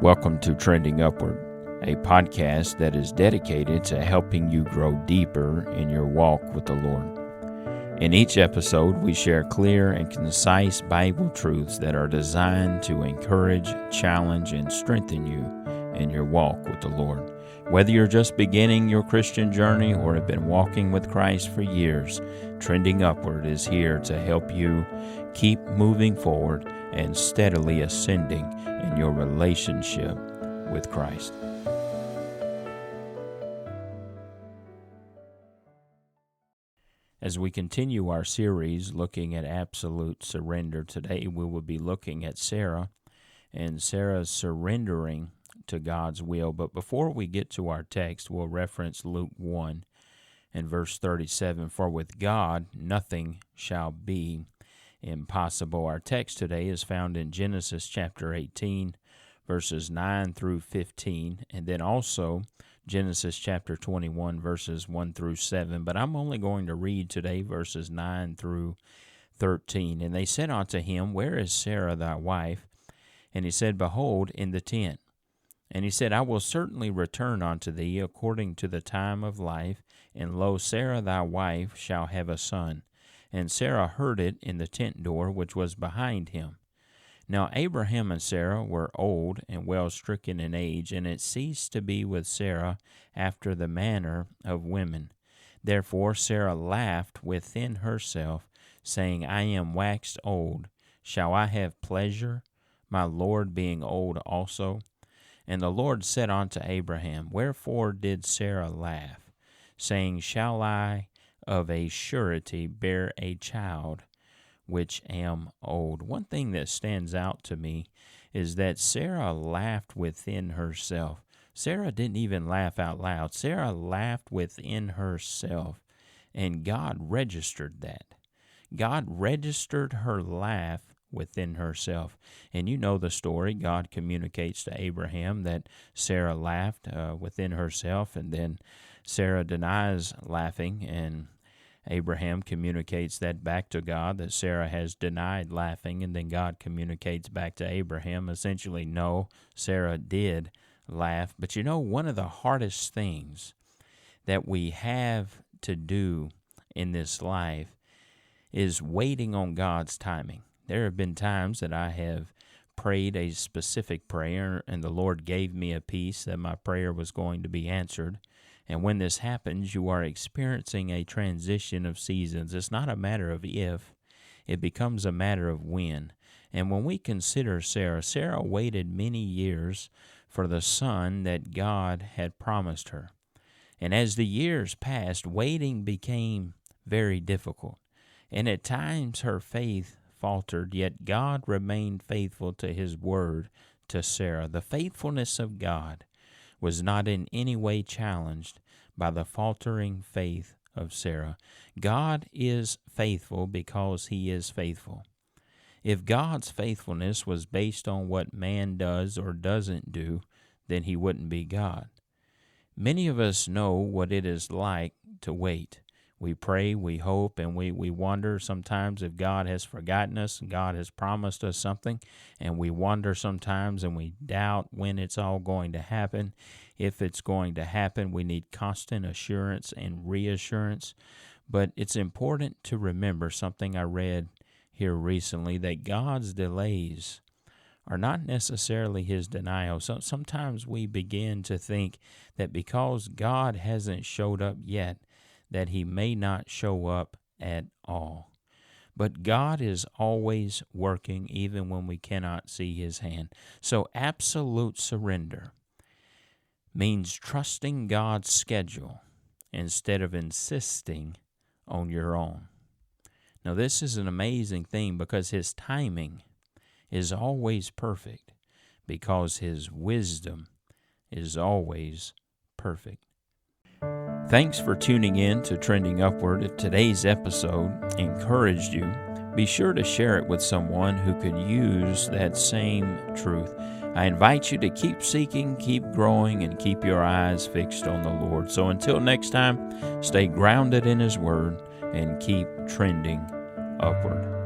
Welcome to Trending Upward, a podcast that is dedicated to helping you grow deeper in your walk with the Lord. In each episode, we share clear and concise Bible truths that are designed to encourage, challenge, and strengthen you in your walk with the Lord. Whether you're just beginning your Christian journey or have been walking with Christ for years, Trending Upward is here to help you keep moving forward and steadily ascending in your relationship with Christ. As we continue our series looking at absolute surrender, today we will be looking at Sarah and Sarah's surrendering to God's will. But before we get to our text, we'll reference Luke 1 and verse 37, "For with God nothing shall be impossible." Our text today is found in Genesis chapter 18, verses 9 through 15, and then also Genesis chapter 21, verses 1 through 7. But I'm only going to read today verses 9 through 13. "And they said unto him, Where is Sarah thy wife? And he said, Behold, in the tent. And he said, I will certainly return unto thee according to the time of life, and lo, Sarah thy wife shall have a son. And Sarah heard it in the tent door which was behind him. Now Abraham and Sarah were old and well stricken in age, and it ceased to be with Sarah after the manner of women. Therefore Sarah laughed within herself, saying, I am waxed old. Shall I have pleasure, my Lord being old also? And the Lord said unto Abraham, Wherefore did Sarah laugh, saying, Shall I of a surety bear a child, which am old?" One thing that stands out to me is that Sarah laughed within herself. Sarah didn't even laugh out loud. Sarah laughed within herself, and God registered that. God registered her laugh within herself. And you know the story. God communicates to Abraham that Sarah laughed within herself, and then Sarah denies laughing, and Abraham communicates that back to God, that Sarah has denied laughing, and then God communicates back to Abraham, essentially, no, Sarah did laugh. But you know, one of the hardest things that we have to do in this life is waiting on God's timing. There have been times that I have prayed a specific prayer, and the Lord gave me a peace that my prayer was going to be answered. And when this happens, you are experiencing a transition of seasons. It's not a matter of if, it becomes a matter of when. And when we consider Sarah, Sarah waited many years for the son that God had promised her. And as the years passed, waiting became very difficult. And at times her faith faltered, yet God remained faithful to his word to Sarah. The faithfulness of God was not in any way challenged by the faltering faith of Sarah. God is faithful because he is faithful. If God's faithfulness was based on what man does or doesn't do, then he wouldn't be God. Many of us know what it is like to wait. We pray, we hope, and we wonder sometimes if God has forgotten us, and God has promised us something, and we wonder sometimes and we doubt when it's all going to happen. If it's going to happen, we need constant assurance and reassurance. But it's important to remember something I read here recently, that God's delays are not necessarily his denial. So sometimes we begin to think that because God hasn't showed up yet, that he may not show up at all. But God is always working, even when we cannot see his hand. So absolute surrender means trusting God's schedule instead of insisting on your own. Now, this is an amazing thing because his timing is always perfect, because his wisdom is always perfect. Thanks for tuning in to Trending Upward. If today's episode encouraged you, be sure to share it with someone who could use that same truth. I invite you to keep seeking, keep growing, and keep your eyes fixed on the Lord. So until next time, stay grounded in his word and keep trending upward.